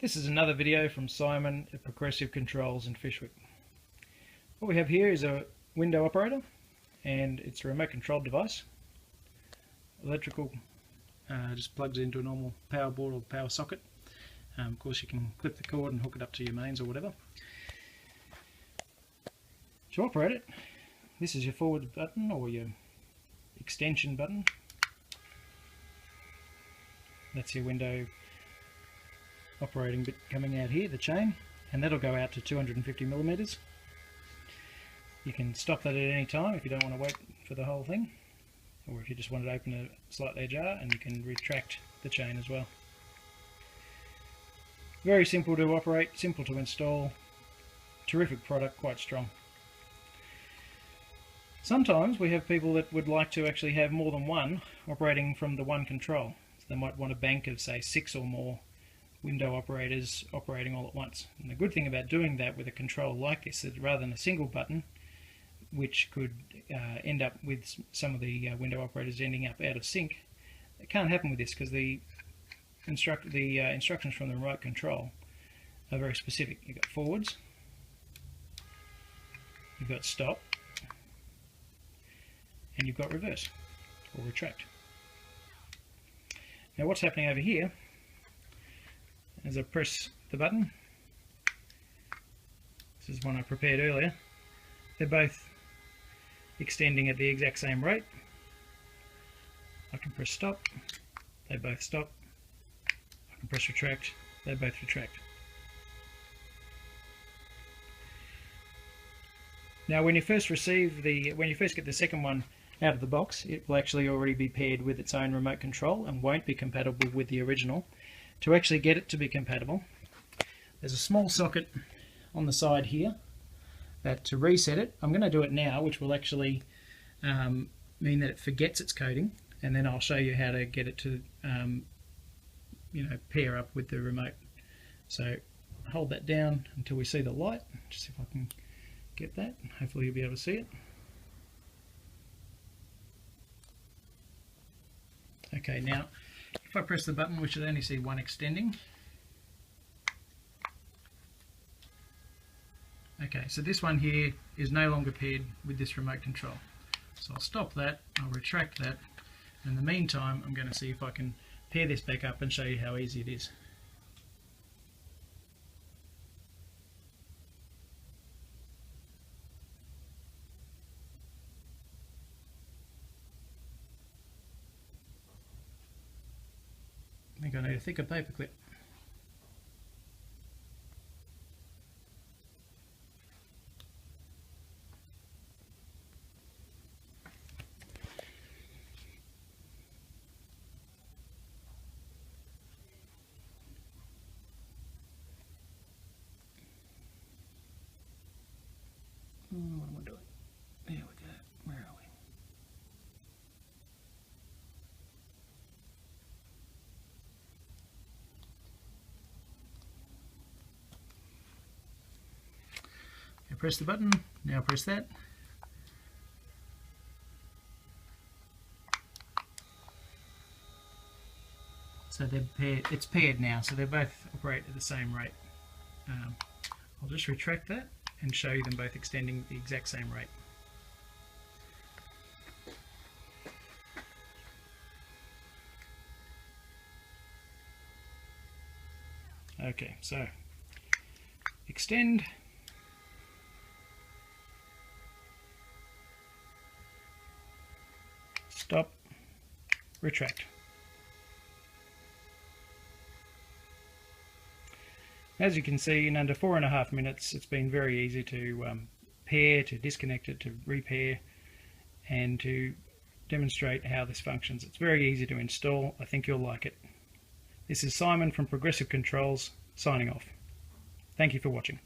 This is another video from Simon at Progressive Controls in Fyshwick. What we have here is a window operator, and it's a remote controlled device. Electrical, just plugs into a normal power board or power socket. Of course you can clip the cord and hook it up to your mains or whatever. To operate it, this is your forward button or your extension button. That's your window operating bit coming out here, the chain, and that'll go out to 250mm. You can stop that at any time if you don't want to wait for the whole thing, or if you just want to open it slightly ajar, and you can retract the chain as well. Very simple to operate, simple to install, terrific product, quite strong. Sometimes we have people that would like to actually have more than one operating from the one control. So they might want a bank of say 6 or more window operators operating all at once. And the good thing about doing that with a control like this is rather than a single button, which could end up with some of the window operators ending up out of sync, it can't happen with this because the instructions from the remote control are very specific. You've got forwards, you've got stop, and you've got reverse or retract. Now what's happening over here, as I press the button, this is one I prepared earlier, they're both extending at the exact same rate. I can press stop, they both stop. I can press retract, they both retract. Now when you first get the second one out of the box, it will actually already be paired with its own remote control and won't be compatible with the original. To actually get it to be compatible, there's a small socket on the side here that to reset it, I'm going to do it now, which will actually mean that it forgets its coding, and then I'll show you how to get it to pair up with the remote. So hold that down until we see the light. Just see if I can get that. Hopefully you'll be able to see it. Okay, now if I press the button, we should only see one extending. Okay, so this one here is no longer paired with this remote control. So I'll stop that, I'll retract that, and in the meantime I'm going to see if I can pair this back up and show you how easy it is. I think I need a thicker paper clip. What am I doing? There we go. Where are we? Okay, press the button. Now press that. So they're paired. It's paired now, so they both operate at the same rate. I'll just retract that and show you them both extending the exact same rate. Okay, so extend, stop, retract. As you can see, in under 4.5 minutes, it's been very easy to pair, to disconnect it, to repair, and to demonstrate how this functions. It's very easy to install. I think you'll like it. This is Simon from Progressive Controls, signing off. Thank you for watching.